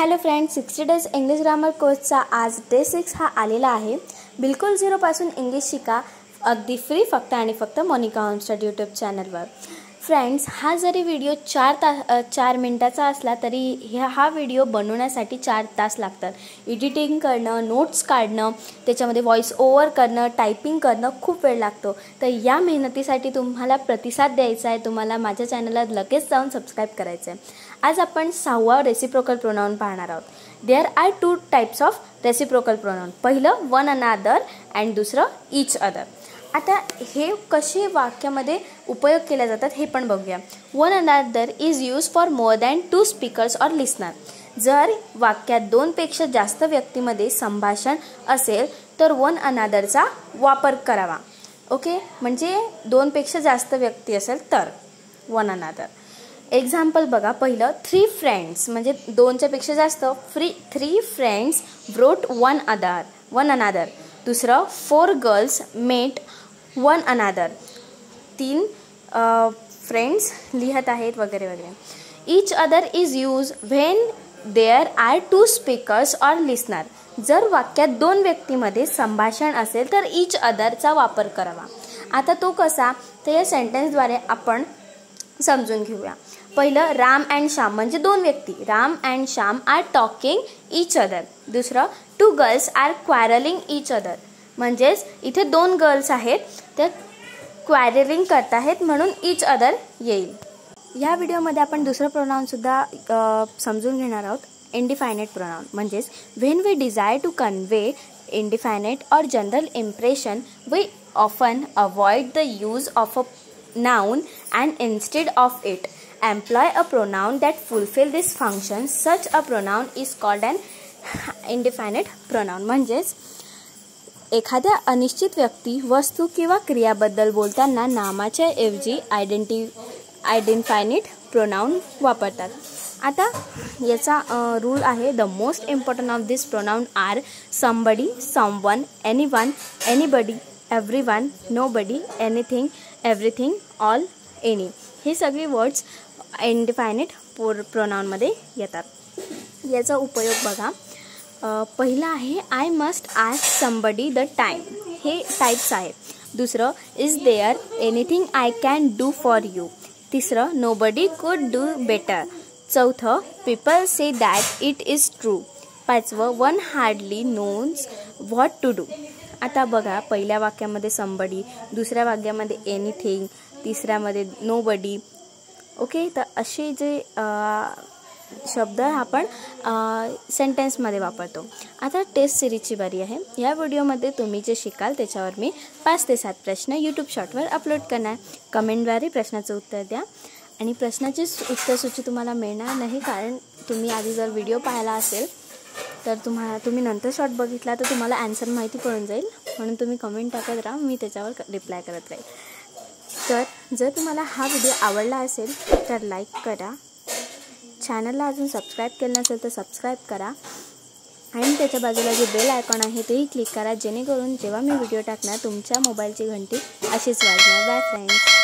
Hello friends, 60 days English grammar कोर्सचा आज day 6 हा आलेला आहे। बिलकुल झिरोपासून इंग्लिश शिका अगदी फ्री, फक्त आणि फक्त मोनिका होमस्टडी यूट्यूब चॅनलवर। फ्रेंड्स, हा जरी व्हिडिओ 4 मिनिटाचा असला तरी हा व्हिडिओ बनवण्यासाठी 4 तास लागतात। एडिटिंग करणं, नोट्स काढणं, त्याच्यामध्ये व्हॉइस ओव्हर करणं, टायपिंग करणं खूप वेळ लागतो। तर या मेहनतीसाठी तुम्हाला प्रतिसाद द्यायचा आहे, तुम्हाला माझ्या चॅनलला लगेच जाऊन सबस्क्राईब करायचं आहे। आज आपण 6वा रेसिप्रोकल प्रोनाउन पाहणार आहोत। There are 2 types of reciprocal pronoun. पहिलं वन अनदर अँड दुसरं ईच अदर। आता हे कसे वाक्यामध्ये उपयोग केले जातात हे पण बघूया। One another is use for more than 2 speakers और लिसनर। जर वाक्यात 2 पेक्षा जास्त व्यक्तीमध्ये संभाषण असेल तर वन अनदरचा वापर करावा। ओके, म्हणजे 2 पेक्षा जास्त व्यक्ती असेल तर वन अनदर। एक्झाम्पल बघा, पहिलं 3 फ्रेंड्स म्हणजे 2च्या पेक्षा जास्त, 3 फ्रेंड्स wrote वन अनदर। दुसरं 4 girls met one another. 3 friends लिहत आहेत वगैरे वगैरे। Each other is use when there are 2 speakers और लिसनर। जर वाक्यात 2 व्यक्तीमध्ये संभाषण असेल तर ईच अदरचा वापर करावा। आता तो कसा, तर या सेंटेन्सद्वारे आपण समजून घेऊया। पहिलं राम अँड श्याम म्हणजे 2 व्यक्ती, Ram and Shyam are talking each other. दुसरं 2 girls are quarrelling each other, म्हणजेच इथे 2 गर्ल्स आहेत, त्या क्वारलिंग करत आहेत म्हणून ईच अदर येईल। या व्हिडिओमध्ये आपण दुसरं प्रोनाउन सुद्धा समजून घेणार आहोत, इंडिफायनेट प्रोनाउन। म्हणजेच when we desire to convey indefinite or general impression we often avoid the use of a noun and instead of it employ a pronoun that fulfill this function. Such a pronoun is called an indefinite pronoun. म्हणजेच एखाद्या अनिश्चित व्यक्ती, वस्तू किंवा क्रियाबद्दल बोलताना नामाच्या ऐवजी आयडेंटिफायनेट pronoun वापरतात। आता याचा रूल आहे, the most important of this pronoun are somebody, someone, anyone, anybody, everyone, nobody, anything, everything, all, any. हे सगळे वर्ड्स इंडिफायनेट प्रोनाउनमध्ये येतात। याचा उपयोग बघा, पहिला आहे I must ask somebody the time, हे टाइप्स आहे। दुसरं is there anything I can do for you. तिसरं नोबडी कुड डू बेटर। चौथं people say that it is true. पाचवं one hardly knows what to do. आता बघा, पहिल्या वाक्यामध्ये समबडी, दुसऱ्या वाक्यामध्ये एनीथिंग, तिसऱ्यामध्ये नोबडी। ओके, तर असे जे शब्द आपण सेंटेन्समध्ये वापरतो। आता टेस्ट सिरीजची बारी आहे। या व्हिडिओमध्ये तुम्ही जे शिकाल त्याच्यावर मी 5 ते 7 प्रश्न यूट्यूब शॉर्टवर अपलोड करणार। कमेंटद्वारे प्रश्नाचं उत्तर द्या आणि प्रश्नाची उत्तरसूची तुम्हाला मिळणार नाही, कारण तुम्ही आधी जर व्हिडिओ पाहिला असेल तर तुम्ही नंतर शॉर्ट बघितला तर तुम्हाला आन्सर माहिती पडून जाईल, म्हणून तुम्ही कमेंट टाकत राहा, मी त्याच्यावर रिप्लाय करत राहील। तर जर तुम्हाला हा व्हिडिओ आवडला असेल तर लाईक करा, चॅनलला अजून सबस्क्राईब केलं नसेल तर सबस्क्राईब करा आणि त्याच्या बाजूला जे बेल आयकॉन आहे तेही क्लिक करा, जेणेकरून जेव्हा मी व्हिडिओ टाकणार तुमच्या मोबाईलची घंटी अशीच वाजणार। Bye friends.